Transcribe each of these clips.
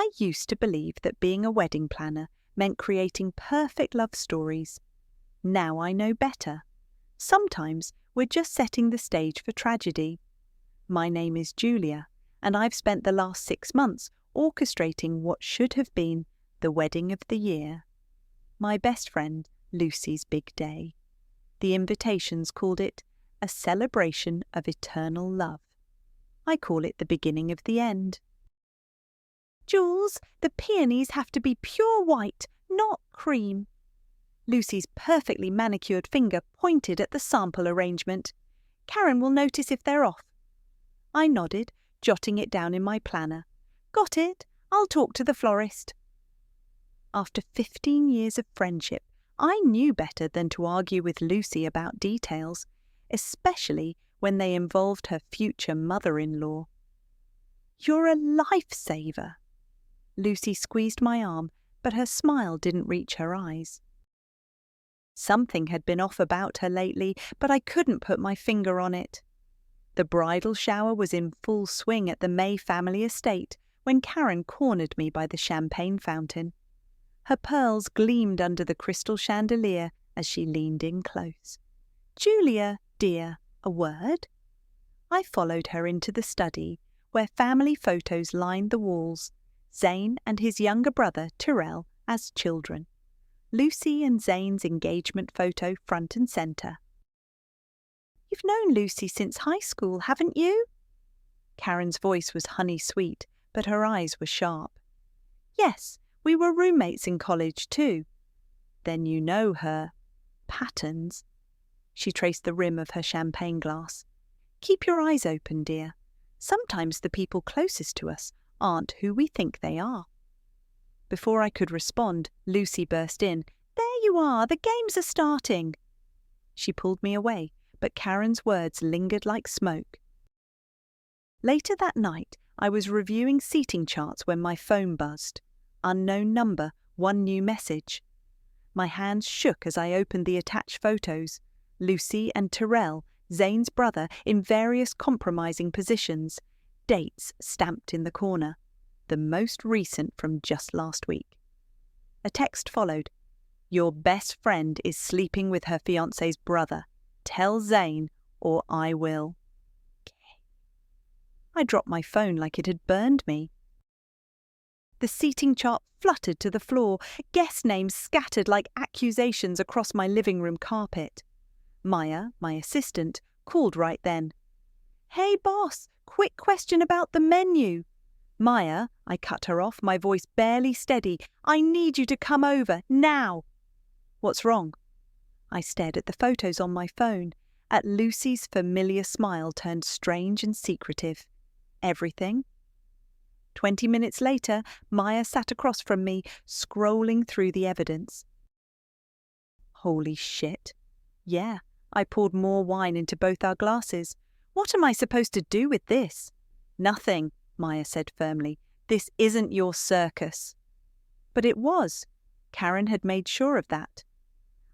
I used to believe that being a wedding planner meant creating perfect love stories. Now I know better. Sometimes we're just setting the stage for tragedy. My name is Julia, and I've spent the last 6 months orchestrating what should have been the wedding of the year. My best friend, Lucy's big day. The invitations called it a celebration of eternal love. I call it the beginning of the end. Jules, the peonies have to be pure white, not cream. Lucy's perfectly manicured finger pointed at the sample arrangement. Karen will notice if they're off. I nodded, jotting it down in my planner. Got it. I'll talk to the florist. After 15 years of friendship, I knew better than to argue with Lucy about details, especially when they involved her future mother-in-law. You're a lifesaver. Lucy squeezed my arm, but her smile didn't reach her eyes. Something had been off about her lately, but I couldn't put my finger on it. The bridal shower was in full swing at the May family estate when Karen cornered me by the champagne fountain. Her pearls gleamed under the crystal chandelier as she leaned in close. Julia, dear, a word? I followed her into the study, where family photos lined the walls, Zane and his younger brother, Tyrell, as children. Lucy and Zane's engagement photo front and centre. You've known Lucy since high school, haven't you? Karen's voice was honey-sweet, but her eyes were sharp. Yes, we were roommates in college too. Then you know her patterns. She traced the rim of her champagne glass. Keep your eyes open, dear. Sometimes the people closest to us aren't who we think they are. Before I could respond, Lucy burst in. There you are, the games are starting. She pulled me away, but Karen's words lingered like smoke. Later that night, I was reviewing seating charts when my phone buzzed. Unknown number, one new message. My hands shook as I opened the attached photos. Lucy and Tyrell, Zane's brother, in various compromising positions. Dates stamped in the corner. The most recent from just last week. A text followed. Your best friend is sleeping with her fiancé's brother. Tell Zane, or I will. I dropped my phone like it had burned me. The seating chart fluttered to the floor, guest names scattered like accusations across my living room carpet. Maya, my assistant, called right then. Hey boss, quick question about the menu. Maya, I cut her off, my voice barely steady. I need you to come over, now. What's wrong? I stared at the photos on my phone. At Lucy's familiar smile turned strange and secretive. Everything? 20 minutes later, Maya sat across from me, scrolling through the evidence. Holy shit. Yeah, I poured more wine into both our glasses. What am I supposed to do with this? Nothing, Maya said firmly. This isn't your circus. But it was. Karen had made sure of that.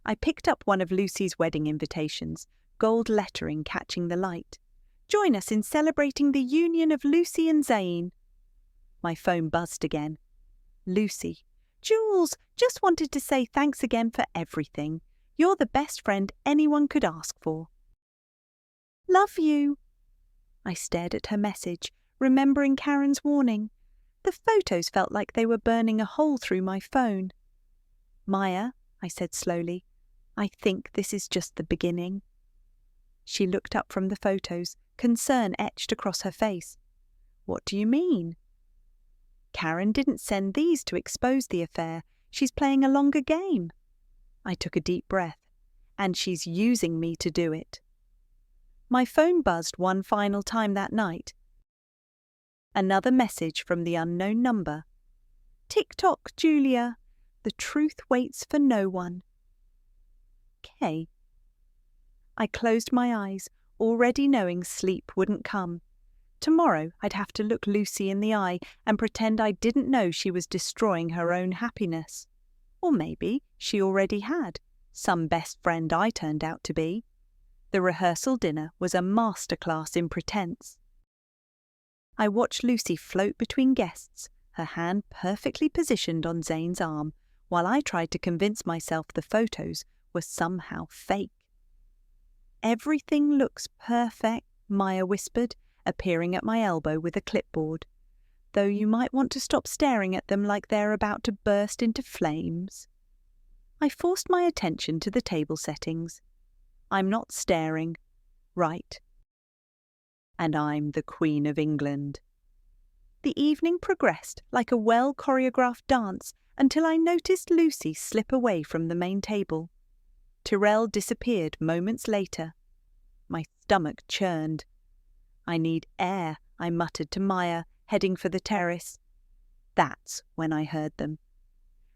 I picked up one of Lucy's wedding invitations, gold lettering catching the light. Join us in celebrating the union of Lucy and Zane. My phone buzzed again. Lucy. Jules, just wanted to say thanks again for everything. You're the best friend anyone could ask for. Love you. I stared at her message, remembering Karen's warning. The photos felt like they were burning a hole through my phone. Maya, I said slowly, I think this is just the beginning. She looked up from the photos, concern etched across her face. What do you mean? Karen didn't send these to expose the affair. She's playing a longer game. I took a deep breath. And she's using me to do it. My phone buzzed one final time that night. Another message from the unknown number. Tick-tock, Julia. The truth waits for no one. K. I closed my eyes, already knowing sleep wouldn't come. Tomorrow I'd have to look Lucy in the eye and pretend I didn't know she was destroying her own happiness. Or maybe she already had, some best friend I turned out to be. The rehearsal dinner was a masterclass in pretense. I watched Lucy float between guests, her hand perfectly positioned on Zane's arm, while I tried to convince myself the photos were somehow fake. "Everything looks perfect," Maya whispered, appearing at my elbow with a clipboard, "though you might want to stop staring at them like they're about to burst into flames." I forced my attention to the table settings. I'm not staring. Right. And I'm the Queen of England. The evening progressed like a well-choreographed dance until I noticed Lucy slip away from the main table. Tyrell disappeared moments later. My stomach churned. "I need air," I muttered to Maya, heading for the terrace. That's when I heard them.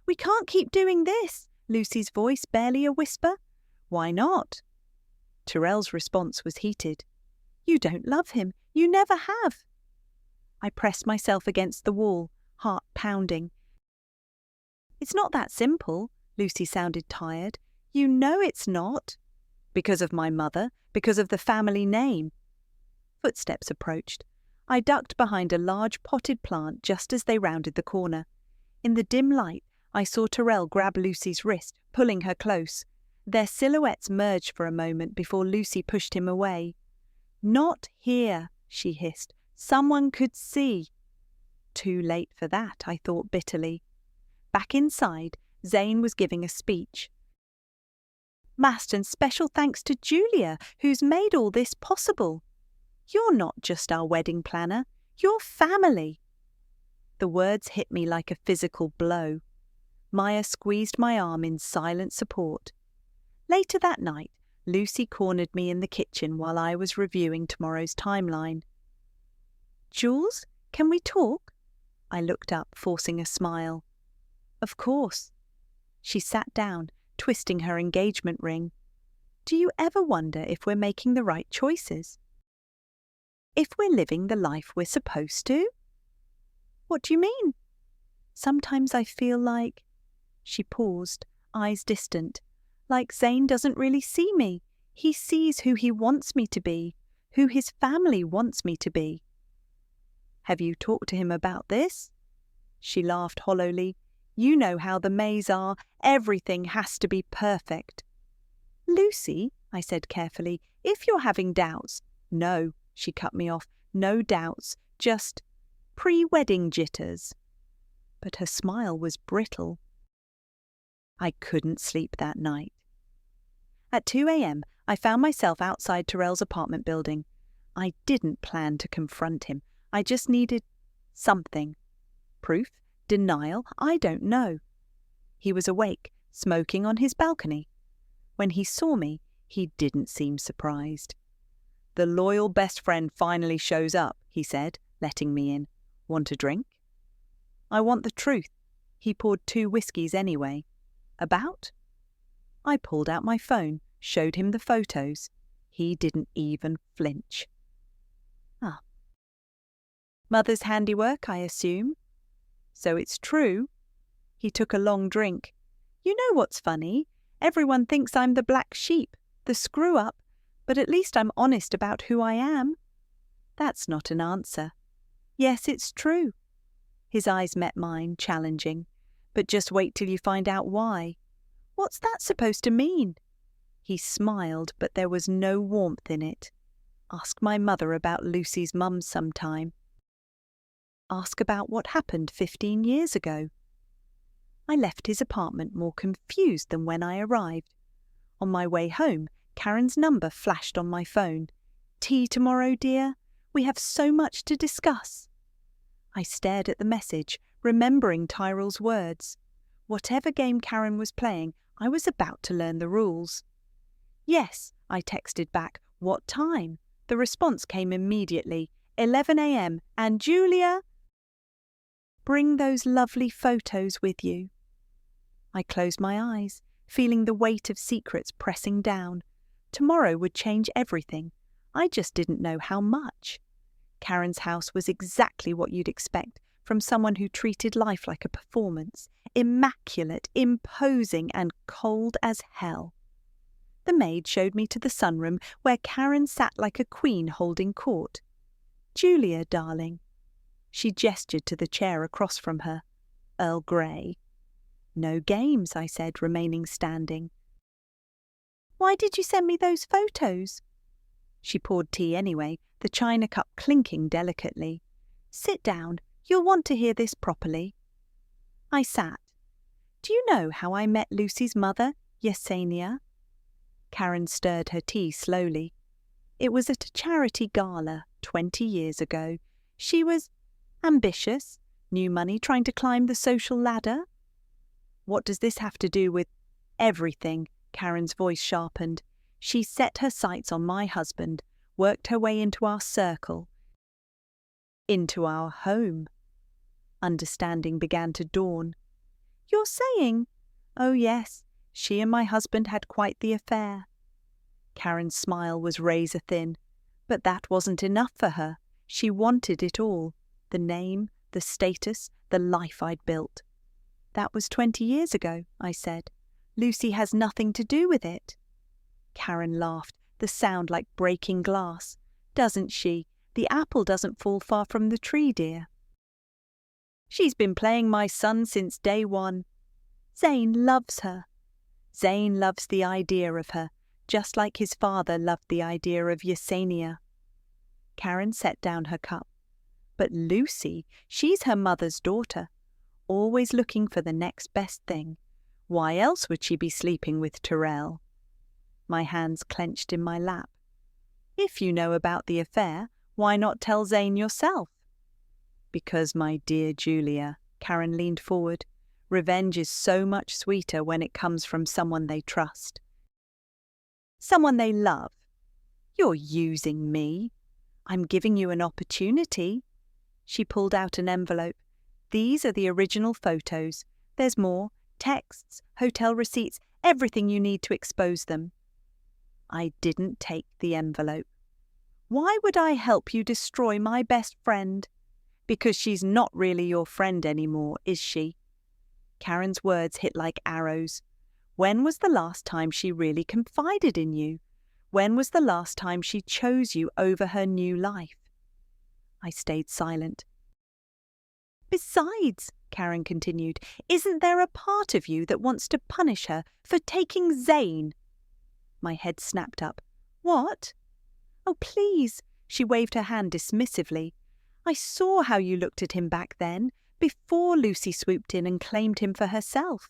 "We can't keep doing this," Lucy's voice barely a whisper. "Why not?" Tyrell's response was heated. "You don't love him. You never have." I pressed myself against the wall, heart pounding. "It's not that simple," Lucy sounded tired. "You know it's not." "Because of my mother, because of the family name." Footsteps approached. I ducked behind a large potted plant just as they rounded the corner. In the dim light, I saw Tyrell grab Lucy's wrist, pulling her close. Their silhouettes merged for a moment before Lucy pushed him away. "Not here," she hissed. "Someone could see." Too late for that, I thought bitterly. Back inside, Zane was giving a speech. "Mast and special thanks to Julia, who's made all this possible. You're not just our wedding planner, you're family." The words hit me like a physical blow. Maya squeezed my arm in silent support. Later that night, Lucy cornered me in the kitchen while I was reviewing tomorrow's timeline. "Jules, can we talk?" I looked up, forcing a smile. "Of course." She sat down, twisting her engagement ring. "Do you ever wonder if we're making the right choices? If we're living the life we're supposed to?" "What do you mean?" "Sometimes I feel like—" She paused, eyes distant. "Like Zane doesn't really see me. He sees who he wants me to be, who his family wants me to be." "Have you talked to him about this?" She laughed hollowly. "You know how the Mays are. Everything has to be perfect." "Lucy," I said carefully, "if you're having doubts—" "No," she cut me off. "No doubts. Just pre-wedding jitters." But her smile was brittle. I couldn't sleep that night. At 2 a.m., I found myself outside Tyrell's apartment building. I didn't plan to confront him. I just needed something. Proof? Denial? I don't know. He was awake, smoking on his balcony. When he saw me, he didn't seem surprised. "The loyal best friend finally shows up," he said, letting me in. "Want a drink?" "I want the truth." He poured 2 whiskies anyway. "About?" I pulled out my phone, showed him the photos. He didn't even flinch. "Ah. Mother's handiwork, I assume?" "So it's true?" He took a long drink. "You know what's funny? Everyone thinks I'm the black sheep, the screw-up, but at least I'm honest about who I am." "That's not an answer." "Yes, it's true." His eyes met mine, challenging. "But just wait till you find out why." "What's that supposed to mean?" He smiled, but there was no warmth in it. "Ask my mother about Lucy's mum sometime." "Ask about what happened 15 years ago." I left his apartment more confused than when I arrived. On my way home, Karen's number flashed on my phone. "Tea tomorrow, dear? We have so much to discuss." I stared at the message, remembering Tyrell's words. Whatever game Karen was playing, I was about to learn the rules. "Yes," I texted back. "What time?" The response came immediately. 11 a.m. And Julia? "Bring those lovely photos with you." I closed my eyes, feeling the weight of secrets pressing down. Tomorrow would change everything. I just didn't know how much. Karen's house was exactly what you'd expect from someone who treated life like a performance, immaculate, imposing, and cold as hell. The maid showed me to the sunroom where Karen sat like a queen holding court. "Julia, darling." She gestured to the chair across from her. Earl Grey. No games, I said, remaining standing. Why did you send me those photos? She poured tea anyway, the china cup clinking delicately. Sit down, you'll want to hear this properly. I sat. Do you know how I met Lucy's mother, Yesenia? Karen stirred her tea slowly. It was at a charity gala 20 years ago. She was ambitious, new money, trying to climb the social ladder. What does this have to do with everything? Karen's voice sharpened. She set her sights on my husband, worked her way into our circle, into our home. Understanding began to dawn. You're saying? Oh yes, she and my husband had quite the affair. Karen's smile was razor thin, but that wasn't enough for her. She wanted it all. The name, the status, the life I'd built. That was 20 years ago, I said. Lucy has nothing to do with it. Karen laughed, the sound like breaking glass. Doesn't she? The apple doesn't fall far from the tree, dear. She's been playing my son since day one. Zane loves her. Zane loves the idea of her, just like his father loved the idea of Yesenia. Karen set down her cup. But Lucy, she's her mother's daughter, always looking for the next best thing. Why else would she be sleeping with Tyrell? My hands clenched in my lap. If you know about the affair, why not tell Zane yourself? Because, my dear Julia, Karen leaned forward, revenge is so much sweeter when it comes from someone they trust. Someone they love. You're using me. I'm giving you an opportunity. She pulled out an envelope. These are the original photos. There's more. Texts, hotel receipts, everything you need to expose them. I didn't take the envelope. Why would I help you destroy my best friend? Because she's not really your friend anymore, is she? Karen's words hit like arrows. When was the last time she really confided in you? When was the last time she chose you over her new life? I stayed silent. Besides, Karen continued, isn't there a part of you that wants to punish her for taking Zane? My head snapped up. What? Oh, please, she waved her hand dismissively. I saw how you looked at him back then, before Lucy swooped in and claimed him for herself.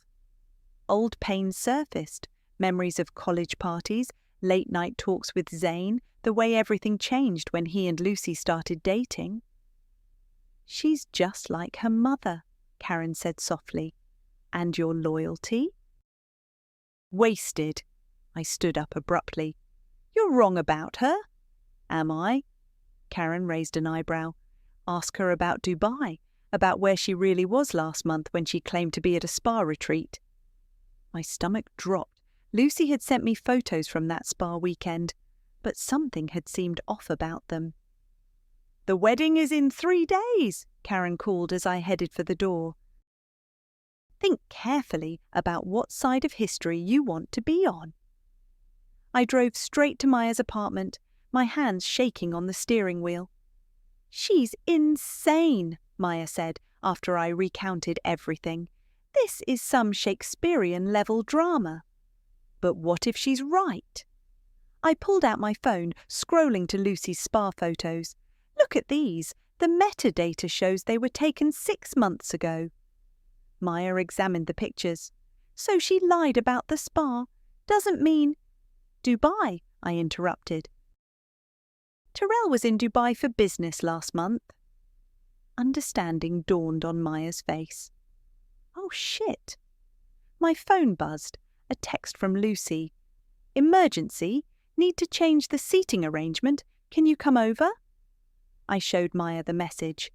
Old pains surfaced, memories of college parties, late-night talks with Zane, the way everything changed when he and Lucy started dating. She's just like her mother, Karen said softly. And your loyalty? Wasted. I stood up abruptly. You're wrong about her. Am I? Karen raised an eyebrow. Ask her about Dubai, about where she really was last month when she claimed to be at a spa retreat. My stomach dropped. Lucy had sent me photos from that spa weekend, but something had seemed off about them. The wedding is in 3 days, Karen called as I headed for the door. Think carefully about what side of history you want to be on. I drove straight to Maya's apartment, my hands shaking on the steering wheel. She's insane, Maya said after I recounted everything. This is some Shakespearean-level drama. But what if she's right? I pulled out my phone, scrolling to Lucy's spa photos. Look at these. The metadata shows they were taken 6 months ago. Maya examined the pictures. So she lied about the spa. Doesn't mean... Dubai, I interrupted. Tyrell was in Dubai for business last month. Understanding dawned on Maya's face. Oh, shit. My phone buzzed. A text from Lucy. Emergency. Need to change the seating arrangement. Can you come over? I showed Maya the message.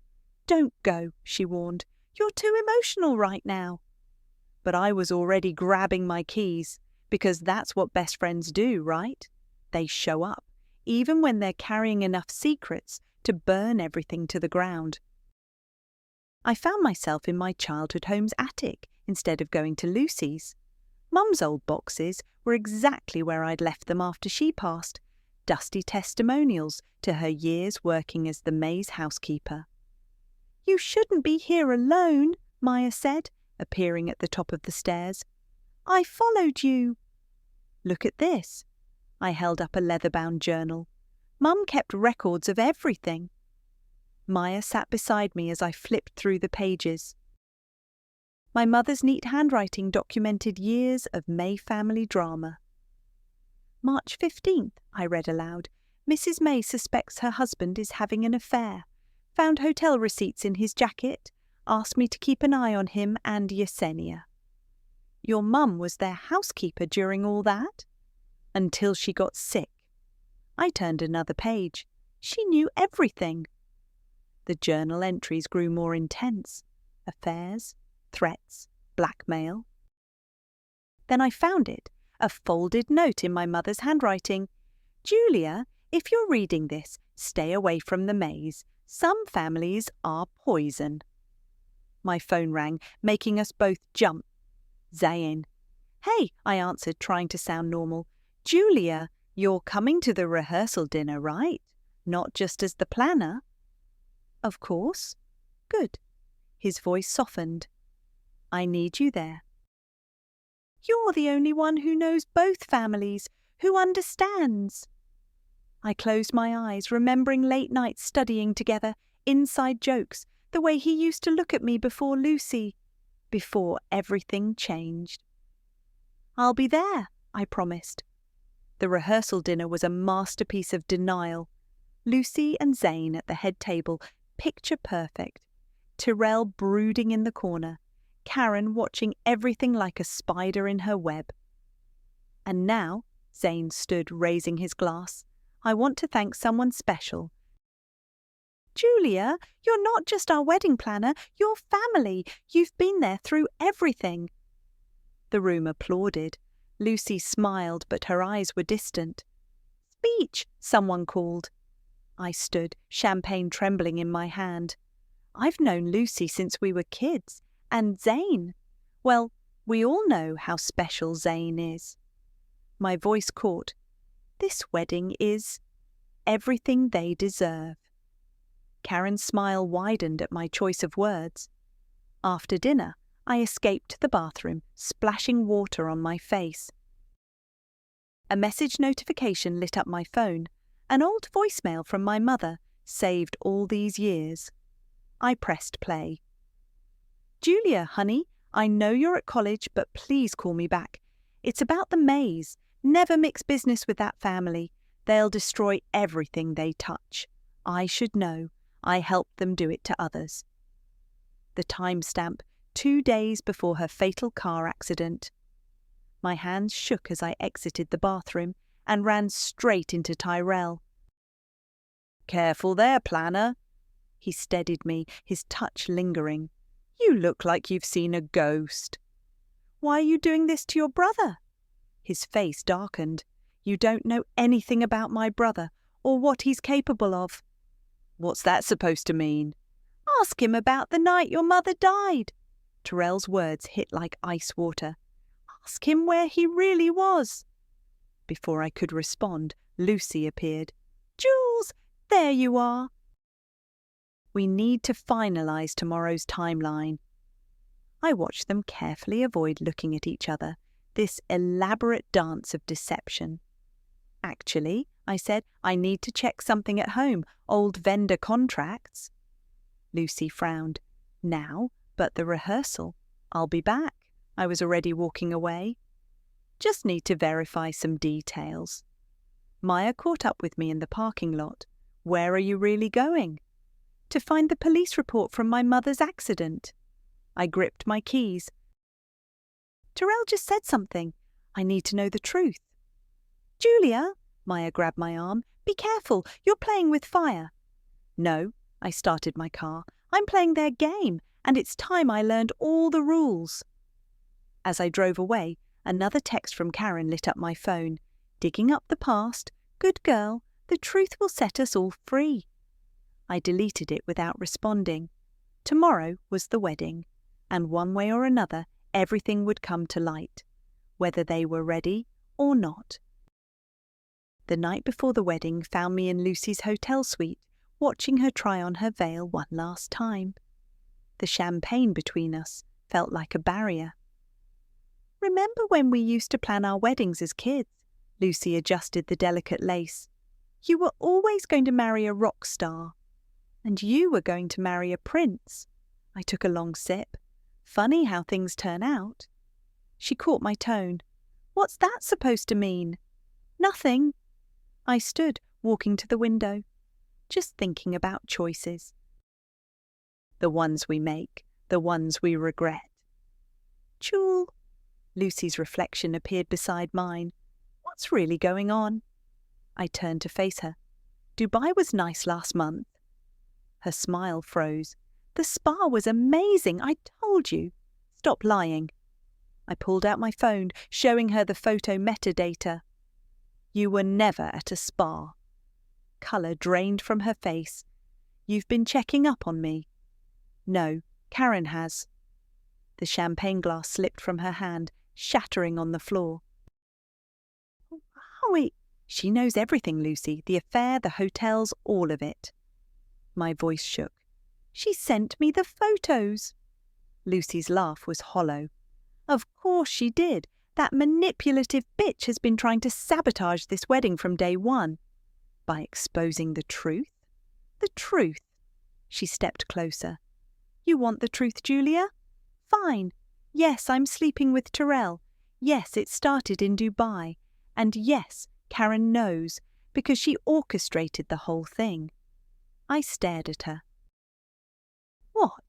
Don't go, she warned. You're too emotional right now. But I was already grabbing my keys, because that's what best friends do, right? They show up, even when they're carrying enough secrets to burn everything to the ground. I found myself in my childhood home's attic instead of going to Lucy's. Mum's old boxes were exactly where I'd left them after she passed, dusty testimonials to her years working as the maid's housekeeper. You shouldn't be here alone, Maya said, appearing at the top of the stairs. I followed you. Look at this. I held up a leather-bound journal. Mum kept records of everything. Maya sat beside me as I flipped through the pages. My mother's neat handwriting documented years of May family drama. March 15th, I read aloud. Mrs. May suspects her husband is having an affair. Found hotel receipts in his jacket. Asked me to keep an eye on him and Yesenia. Your mum was their housekeeper during all that? Until she got sick. I turned another page. She knew everything. The journal entries grew more intense. Affairs, threats, blackmail. Then I found it, a folded note in my mother's handwriting. Julia, if you're reading this, stay away from the Mays. Some families are poison. My phone rang, making us both jump. Zayn. Hey, I answered, trying to sound normal. Julia, you're coming to the rehearsal dinner, right? Not just as the planner? Of course. Good. His voice softened. I need you there. You're the only one who knows both families, who understands. I closed my eyes, remembering late nights studying together, inside jokes, the way he used to look at me before Lucy, before everything changed. I'll be there, I promised. The rehearsal dinner was a masterpiece of denial. Lucy and Zayn at the head table, picture perfect. Tyrell brooding in the corner. Karen watching everything like a spider in her web. And now, Zayn stood raising his glass, I want to thank someone special. Julia, you're not just our wedding planner, you're family. You've been there through everything. The room applauded. Lucy smiled, but her eyes were distant. Speech, someone called. I stood, champagne trembling in my hand. I've known Lucy since we were kids. And Zayn. Well, we all know how special Zayn is. My voice caught. This wedding is everything they deserve. Karen's smile widened at my choice of words. After dinner, I escaped to the bathroom, splashing water on my face. A message notification lit up my phone. An old voicemail from my mother, saved all these years. I pressed play. Julia, honey, I know you're at college, but please call me back. It's about the Mays. Never mix business with that family. They'll destroy everything they touch. I should know. I helped them do it to others. The timestamp, 2 days before her fatal car accident. My hands shook as I exited the bathroom and ran straight into Tyrell. Careful there, planner. He steadied me, his touch lingering. You look like you've seen a ghost. Why are you doing this to your brother? His face darkened. You don't know anything about my brother or what he's capable of. What's that supposed to mean? Ask him about the night your mother died. Tyrell's words hit like ice water. Ask him where he really was. Before I could respond, Lucy appeared. Jules, there you are. We need to finalise tomorrow's timeline. I watched them carefully avoid looking at each other, this elaborate dance of deception. Actually, I said, I need to check something at home, old vendor contracts. Lucy frowned. Now, but the rehearsal. I'll be back. I was already walking away. Just need to verify some details. Maya caught up with me in the parking lot. Where are you really going? To find the police report from my mother's accident. I gripped my keys. Tyrell just said something. I need to know the truth. Julia, Maya grabbed my arm. Be careful, you're playing with fire. No, I started my car. I'm playing their game, and it's time I learned all the rules. As I drove away, another text from Karen lit up my phone. Digging up the past. Good girl, the truth will set us all free. I deleted it without responding. Tomorrow was the wedding, and one way or another, everything would come to light, whether they were ready or not. The night before the wedding found me in Lucy's hotel suite, watching her try on her veil one last time. The champagne between us felt like a barrier. Remember when we used to plan our weddings as kids? Lucy adjusted the delicate lace. You were always going to marry a rock star. And you were going to marry a prince. I took a long sip. Funny how things turn out. She caught my tone. What's that supposed to mean? Nothing. I stood, walking to the window, just thinking about choices. The ones we make, the ones we regret. Jewel. Lucy's reflection appeared beside mine. What's really going on? I turned to face her. Dubai was nice last month. Her smile froze. The spa was amazing, I told you. Stop lying. I pulled out my phone, showing her the photo metadata. You were never at a spa. Colour drained from her face. You've been checking up on me. No, Karen has. The champagne glass slipped from her hand, shattering on the floor. Wait. She knows everything, Lucy. The affair, the hotels, all of it. My voice shook. She sent me the photos. Lucy's laugh was hollow. Of course she did. That manipulative bitch has been trying to sabotage this wedding from day one. By exposing the truth? The truth. She stepped closer. You want the truth, Julia? Fine. Yes, I'm sleeping with Terrell. Yes, it started in Dubai. And yes, Karen knows, because she orchestrated the whole thing. I stared at her. What?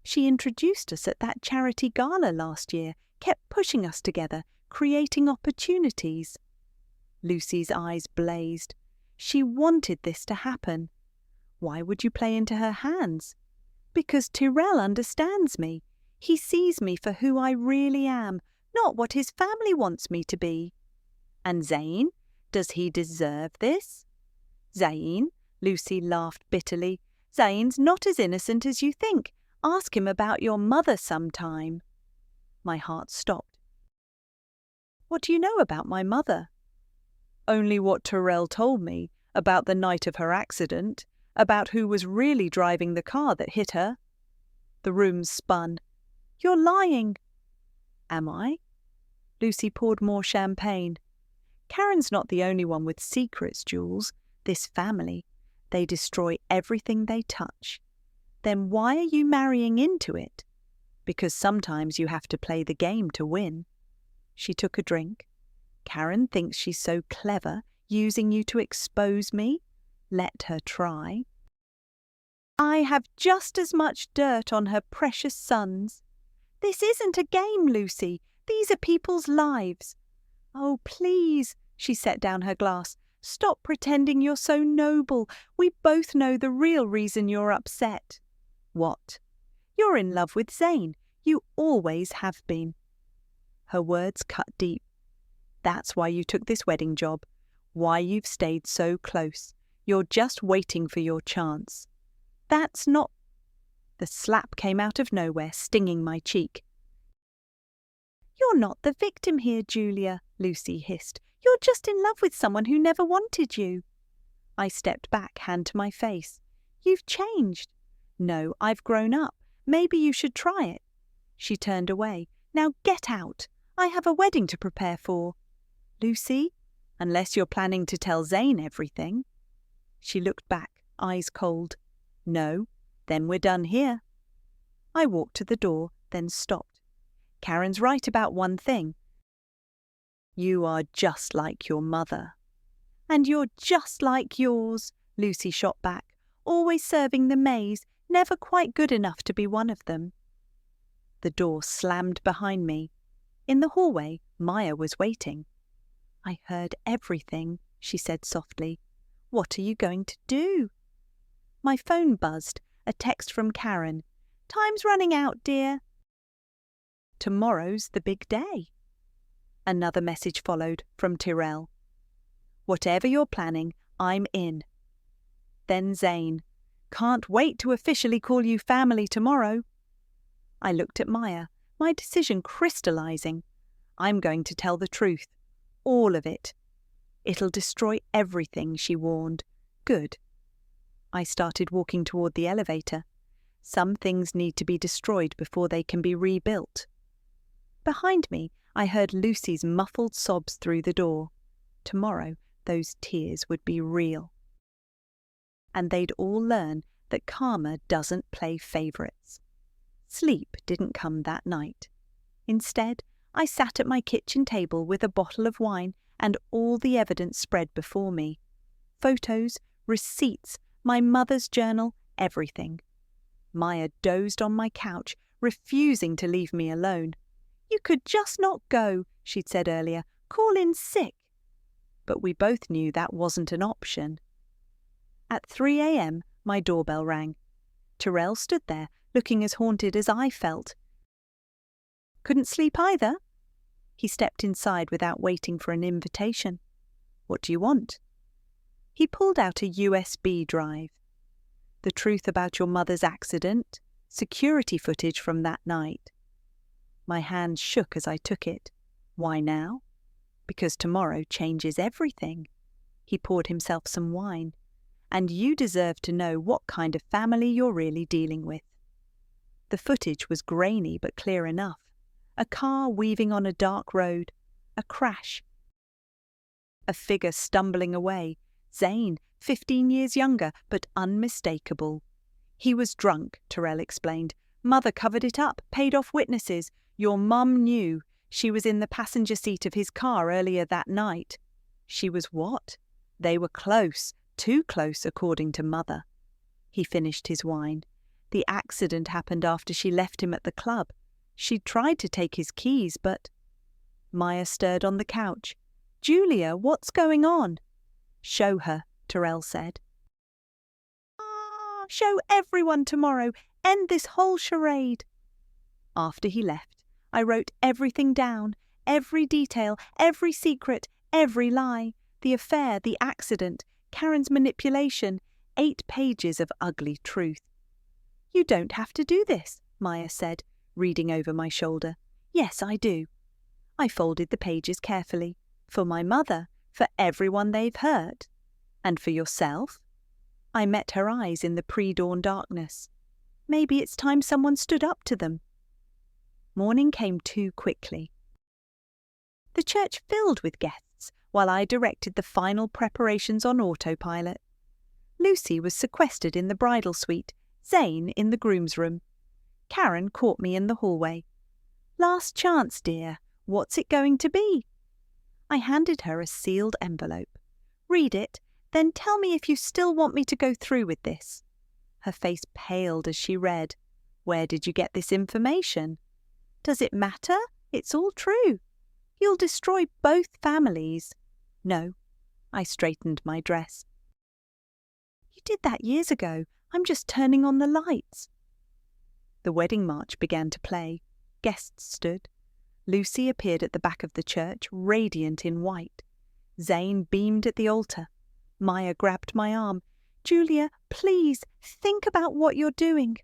She introduced us at that charity gala last year, kept pushing us together, creating opportunities. Lucy's eyes blazed. She wanted this to happen. Why would you play into her hands? Because Tyrell understands me. He sees me for who I really am, not what his family wants me to be. And Zane? Does he deserve this? Zane? Lucy laughed bitterly. Zane's not as innocent as you think. Ask him about your mother sometime. My heart stopped. What do you know about my mother? Only what Terrell told me, about the night of her accident, about who was really driving the car that hit her. The room spun. You're lying. Am I? Lucy poured more champagne. Karen's not the only one with secrets, Jules. This family. They destroy everything they touch. Then why are you marrying into it? Because sometimes you have to play the game to win. She took a drink. Karen thinks she's so clever, using you to expose me. Let her try. I have just as much dirt on her precious sons. This isn't a game, Lucy. These are people's lives. Oh, please, she set down her glass. Stop pretending you're so noble. We both know the real reason you're upset. What? You're in love with Zane. You always have been. Her words cut deep. That's why you took this wedding job. Why you've stayed so close. You're just waiting for your chance. That's not... The slap came out of nowhere, stinging my cheek. You're not the victim here, Julia, Lucy hissed. You're just in love with someone who never wanted you. I stepped back, hand to my face. You've changed. No, I've grown up. Maybe you should try it. She turned away. Now get out. I have a wedding to prepare for. Lucy, unless you're planning to tell Zane everything. She looked back, eyes cold. No, then we're done here. I walked to the door, then stopped. Karen's right about one thing. You are just like your mother. And you're just like yours, Lucy shot back, always serving the maize, never quite good enough to be one of them. The door slammed behind me. In the hallway, Maya was waiting. I heard everything, she said softly. What are you going to do? My phone buzzed, a text from Karen. Time's running out, dear. Tomorrow's the big day. Another message followed from Tyrell. Whatever you're planning, I'm in. Then Zane. Can't wait to officially call you family tomorrow. I looked at Maya, my decision crystallizing. I'm going to tell the truth. All of it. It'll destroy everything, she warned. Good. I started walking toward the elevator. Some things need to be destroyed before they can be rebuilt. Behind me, I heard Lucy's muffled sobs through the door. Tomorrow, those tears would be real. And they'd all learn that karma doesn't play favourites. Sleep didn't come that night. Instead, I sat at my kitchen table with a bottle of wine and all the evidence spread before me. Photos, receipts, my mother's journal, everything. Maya dozed on my couch, refusing to leave me alone. "You could just not go," she'd said earlier. "Call in sick." But we both knew that wasn't an option. At 3 a.m, my doorbell rang. Terrell stood there, looking as haunted as I felt. "Couldn't sleep either?" He stepped inside without waiting for an invitation. "What do you want?" He pulled out a USB drive. The truth about your mother's accident, security footage from that night. My hands shook as I took it. Why now? Because tomorrow changes everything. He poured himself some wine. And you deserve to know what kind of family you're really dealing with. The footage was grainy but clear enough. A car weaving on a dark road. A crash. A figure stumbling away. Zane, 15 years younger, but unmistakable. He was drunk, Terrell explained. Mother covered it up, paid off witnesses. Your mum knew. She was in the passenger seat of his car earlier that night. She was what? They were close, too close, according to Mother. He finished his wine. The accident happened after she left him at the club. She'd tried to take his keys, but... Maya stirred on the couch. "Julia, what's going on?" "Show her," Terrell said. "Show everyone tomorrow. End this whole charade." After he left, I wrote everything down, every detail, every secret, every lie, the affair, the accident, Karen's manipulation, 8 pages of ugly truth. "You don't have to do this," Maya said, reading over my shoulder. "Yes, I do." I folded the pages carefully. "For my mother, for everyone they've hurt. And for yourself?" I met her eyes in the pre-dawn darkness. Maybe it's time someone stood up to them. Morning came too quickly. The church filled with guests while I directed the final preparations on autopilot. Lucy was sequestered in the bridal suite, Zane in the groom's room. Karen caught me in the hallway. "Last chance, dear. What's it going to be?" I handed her a sealed envelope. "Read it, then tell me if you still want me to go through with this." Her face paled as she read. "Where did you get this information?" "Does it matter? It's all true. You'll destroy both families." "No." I straightened my dress. "You did that years ago. I'm just turning on the lights." The wedding march began to play. Guests stood. Lucy appeared at the back of the church, radiant in white. Zane beamed at the altar. Maya grabbed my arm. "Julia, please, think about what you're doing."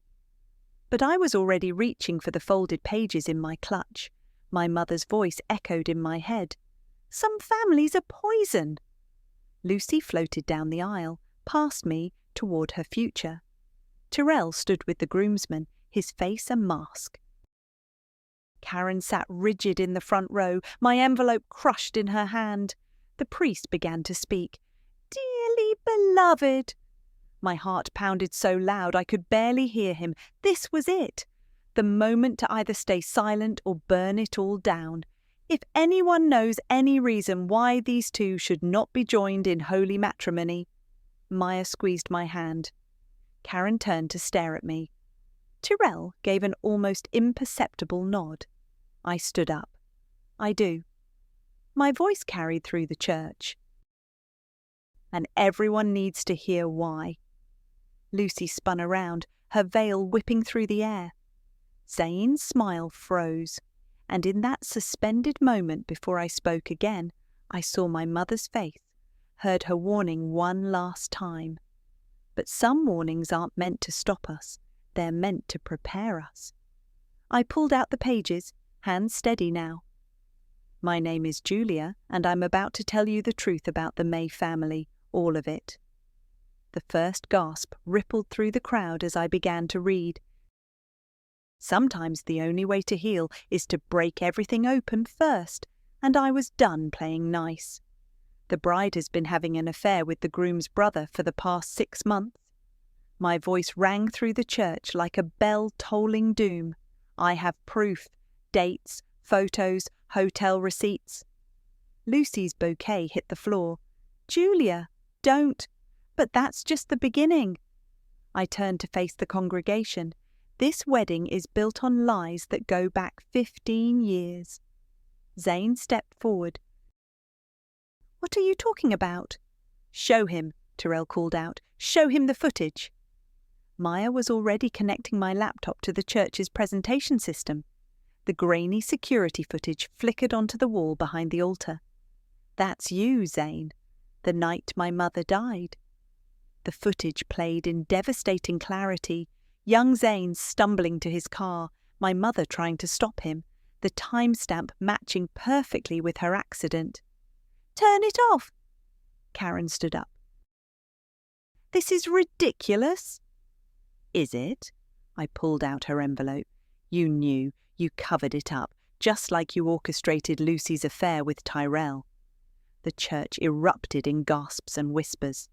But I was already reaching for the folded pages in my clutch. My mother's voice echoed in my head. "Some families are poison." Lucy floated down the aisle, past me, toward her future. Terrell stood with the groomsmen, his face a mask. Karen sat rigid in the front row, my envelope crushed in her hand. The priest began to speak. "Dearly beloved." My heart pounded so loud I could barely hear him. This was it. The moment to either stay silent or burn it all down. If anyone knows any reason why these two should not be joined in holy matrimony. Maya squeezed my hand. Karen turned to stare at me. Terrell gave an almost imperceptible nod. I stood up. "I do." My voice carried through the church. "And everyone needs to hear why." Lucy spun around, her veil whipping through the air. Zane's smile froze, and in that suspended moment before I spoke again, I saw my mother's face, heard her warning one last time. But some warnings aren't meant to stop us, they're meant to prepare us. I pulled out the pages, hands steady now. "My name is Julia, and I'm about to tell you the truth about the May family, all of it." The first gasp rippled through the crowd as I began to read. Sometimes the only way to heal is to break everything open first, and I was done playing nice. The bride has been having an affair with the groom's brother for the past 6 months. My voice rang through the church like a bell tolling doom. I have proof, dates, photos, hotel receipts. Lucy's bouquet hit the floor. Julia, don't. But that's just the beginning. I turned to face the congregation. This wedding is built on lies that go back 15 years. Zane stepped forward. What are you talking about? Show him, Terrell called out. Show him the footage. Maya was already connecting my laptop to the church's presentation system. The grainy security footage flickered onto the wall behind the altar. That's you, Zane. The night my mother died. The footage played in devastating clarity. Young Zane stumbling to his car, my mother trying to stop him, the timestamp matching perfectly with her accident. Turn it off! Karen stood up. This is ridiculous. Is it? I pulled out her envelope. You knew. You covered it up, just like you orchestrated Lucy's affair with Tyrell. The church erupted in gasps and whispers.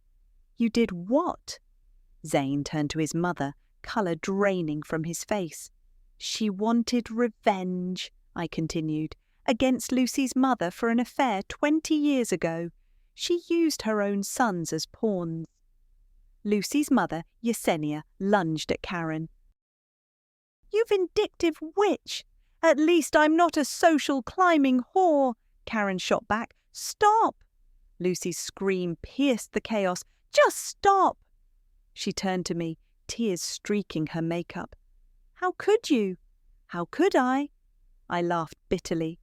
You did what? Zane turned to his mother, colour draining from his face. She wanted revenge, I continued, against Lucy's mother for an affair 20 years ago. She used her own sons as pawns. Lucy's mother, Yesenia, lunged at Karen. You vindictive witch! At least I'm not a social climbing whore, Karen shot back. Stop! Lucy's scream pierced the chaos. Just stop! She turned to me, tears streaking her makeup. How could you? How could I? I laughed bitterly.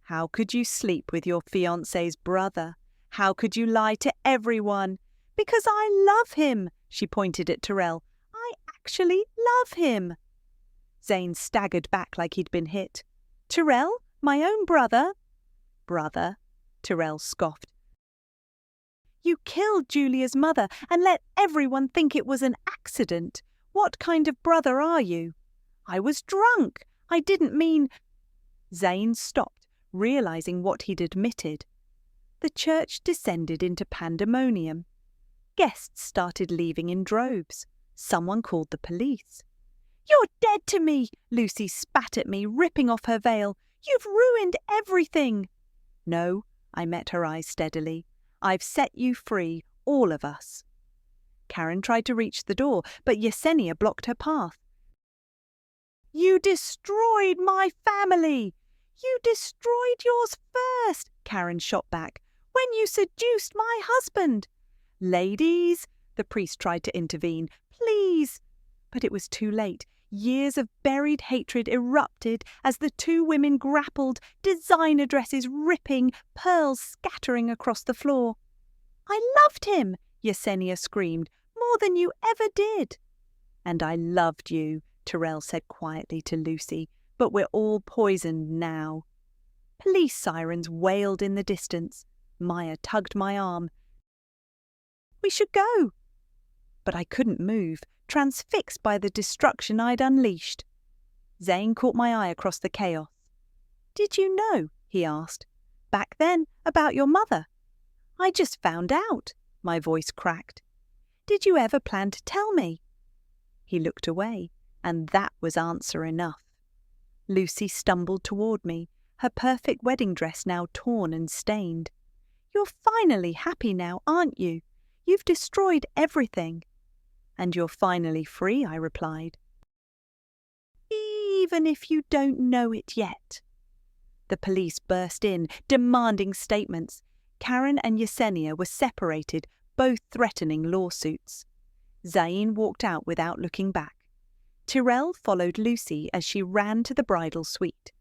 How could you sleep with your fiancé's brother? How could you lie to everyone? Because I love him, she pointed at Terrell. I actually love him. Zane staggered back like he'd been hit. Terrell, my own brother? Brother, Terrell scoffed. You killed Julia's mother and let everyone think it was an accident. What kind of brother are you? I was drunk. I didn't mean... Zane stopped, realizing what he'd admitted. The church descended into pandemonium. Guests started leaving in droves. Someone called the police. You're dead to me, Lucy spat at me, ripping off her veil. You've ruined everything. No, I met her eyes steadily. I've set you free, all of us. Karen tried to reach the door, but Yesenia blocked her path. You destroyed my family. You destroyed yours first, Karen shot back, when you seduced my husband. Ladies, the priest tried to intervene. Please. But it was too late. Years of buried hatred erupted as the two women grappled, designer dresses ripping, pearls scattering across the floor. I loved him, Yesenia screamed, more than you ever did. And I loved you, Terrell said quietly to Lucy, but we're all poisoned now. Police sirens wailed in the distance. Maya tugged my arm. We should go. But I couldn't move, transfixed by the destruction I'd unleashed. Zane caught my eye across the chaos. Did you know, he asked, back then about your mother? I just found out, my voice cracked. Did you ever plan to tell me? He looked away, and that was answer enough. Lucy stumbled toward me, her perfect wedding dress now torn and stained. You're finally happy now, aren't you? You've destroyed everything. And you're finally free, I replied. Even if you don't know it yet. The police burst in, demanding statements. Karen and Yesenia were separated, both threatening lawsuits. Zane walked out without looking back. Terrell followed Lucy as she ran to the bridal suite.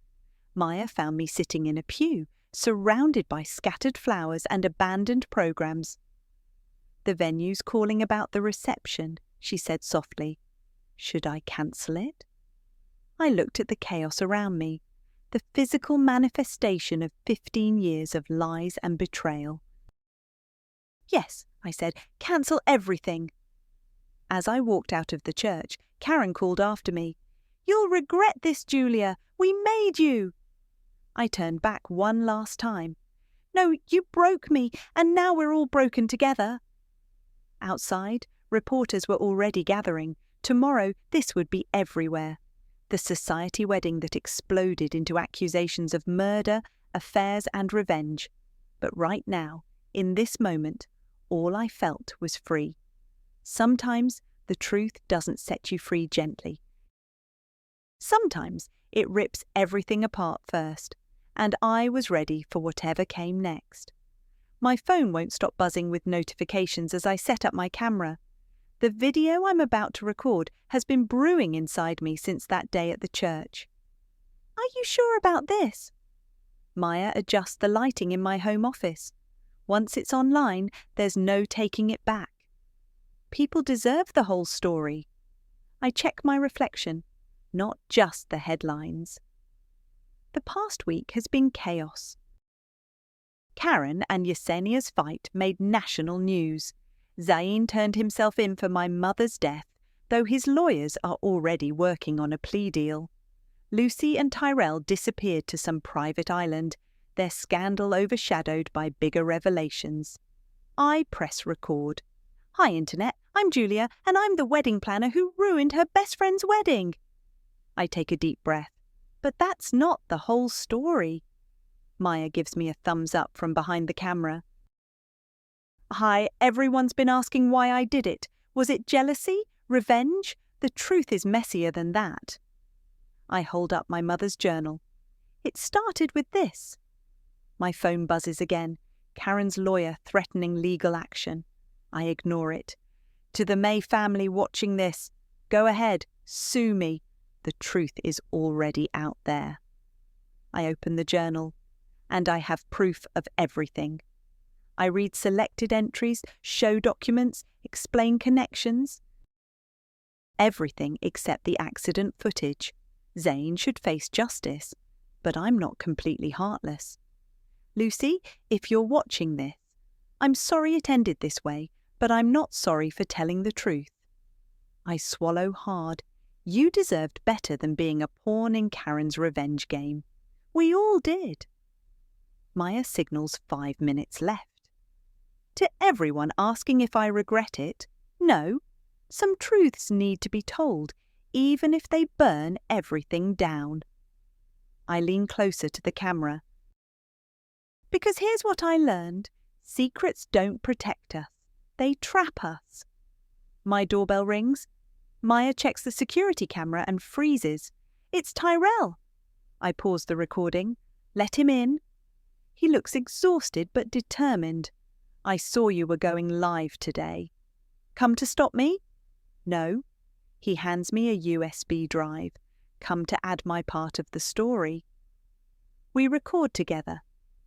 Maya found me sitting in a pew, surrounded by scattered flowers and abandoned programs. The venue's calling about the reception, she said softly. Should I cancel it? I looked at the chaos around me, the physical manifestation of 15 years of lies and betrayal. Yes, I said, cancel everything. As I walked out of the church, Karen called after me. "You'll regret this, Julia. We made you." I turned back one last time. "No, you broke me, and now we're all broken together." Outside, reporters were already gathering. Tomorrow, this would be everywhere. The society wedding that exploded into accusations of murder, affairs, and revenge. But right now, in this moment, all I felt was free. Sometimes the truth doesn't set you free gently. Sometimes it rips everything apart first, and I was ready for whatever came next. My phone won't stop buzzing with notifications as I set up my camera. The video I'm about to record has been brewing inside me since that day at the church. "Are you sure about this?" Maya adjusts the lighting in my home office. Once it's online, there's no taking it back. People deserve the whole story. I check my reflection, not just the headlines. The past week has been chaos. Karen and Yesenia's fight made national news. Zayn turned himself in for my mother's death, though his lawyers are already working on a plea deal. Lucy and Tyrell disappeared to some private island, their scandal overshadowed by bigger revelations. I press record. "Hi, Internet, I'm Julia, and I'm the wedding planner who ruined her best friend's wedding." I take a deep breath. But that's not the whole story. Maya gives me a thumbs up from behind the camera. "Hi, everyone's been asking why I did it. Was it jealousy? Revenge? The truth is messier than that." I hold up my mother's journal. "It started with this." My phone buzzes again. Karen's lawyer threatening legal action. I ignore it. "To the May family watching this, go ahead, sue me. The truth is already out there." I open the journal, and I have proof of everything. I read selected entries, show documents, explain connections. Everything except the accident footage. Zayn should face justice, but I'm not completely heartless. "Lucy, if you're watching this, I'm sorry it ended this way, but I'm not sorry for telling the truth." I swallow hard. You deserved better than being a pawn in Karen's revenge game. We all did. Maya signals 5 minutes left. To everyone asking if I regret it, no. Some truths need to be told, even if they burn everything down. I lean closer to the camera. Because here's what I learned. Secrets don't protect us. They trap us. My doorbell rings. Maya checks the security camera and freezes. It's Tyrell. I pause the recording. Let him in. He looks exhausted but determined. I saw you were going live today. Come to stop me? No. He hands me a USB drive. Come to add my part of the story. We record together.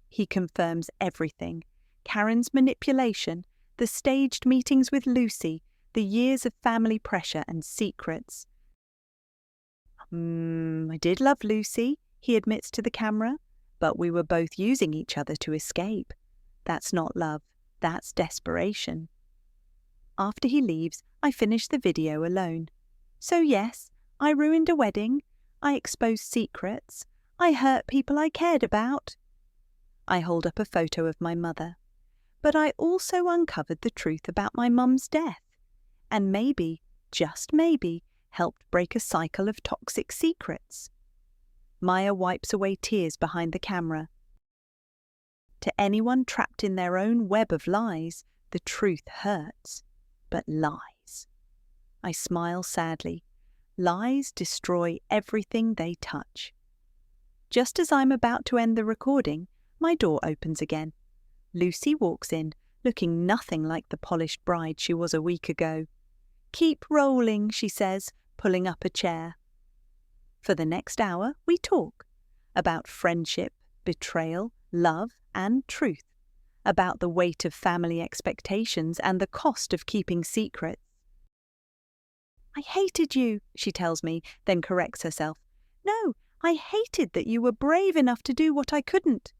He confirms everything. Karen's manipulation, the staged meetings with Lucy, the years of family pressure and secrets. I did love Lucy, he admits to the camera, but we were both using each other to escape. That's not love, that's desperation. After he leaves, I finish the video alone. So yes, I ruined a wedding, I exposed secrets, I hurt people I cared about. I hold up a photo of my mother. But I also uncovered the truth about my mum's death, and maybe, just maybe, helped break a cycle of toxic secrets. Maya wipes away tears behind the camera. To anyone trapped in their own web of lies, the truth hurts, but lies. I smile sadly. Lies destroy everything they touch. Just as I'm about to end the recording, my door opens again. Lucy walks in, looking nothing like the polished bride she was a week ago. "Keep rolling," she says, pulling up a chair. For the next hour, we talk about friendship, betrayal, love, and truth, about the weight of family expectations and the cost of keeping secrets. "I hated you," she tells me, then corrects herself. "No, I hated that you were brave enough to do what I couldn't."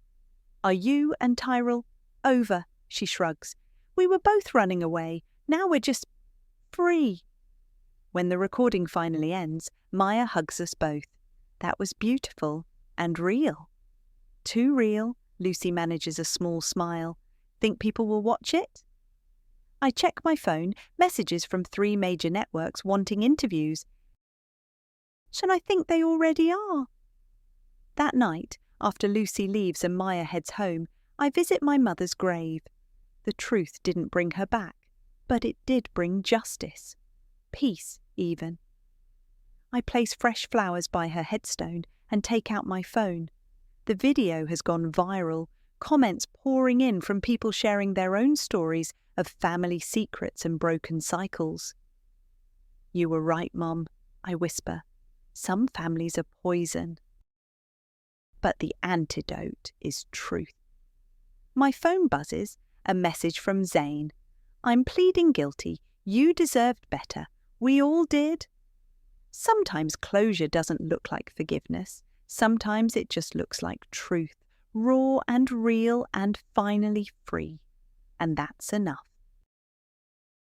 "Are you and Tyrell over?" she shrugs. "We were both running away. Now we're just free." When the recording finally ends, Maya hugs us both. That was beautiful and real. Too real, Lucy manages a small smile. Think people will watch it? I check my phone, messages from 3 major networks wanting interviews. And I think they already are. That night, after Lucy leaves and Maya heads home, I visit my mother's grave. The truth didn't bring her back, but it did bring justice. Peace, even. I place fresh flowers by her headstone and take out my phone. The video has gone viral, comments pouring in from people sharing their own stories of family secrets and broken cycles. You were right, Mum, I whisper. Some families are poison. But the antidote is truth. My phone buzzes, a message from Zane. I'm pleading guilty. You deserved better. We all did. Sometimes closure doesn't look like forgiveness. Sometimes it just looks like truth, raw and real and finally free. And that's enough.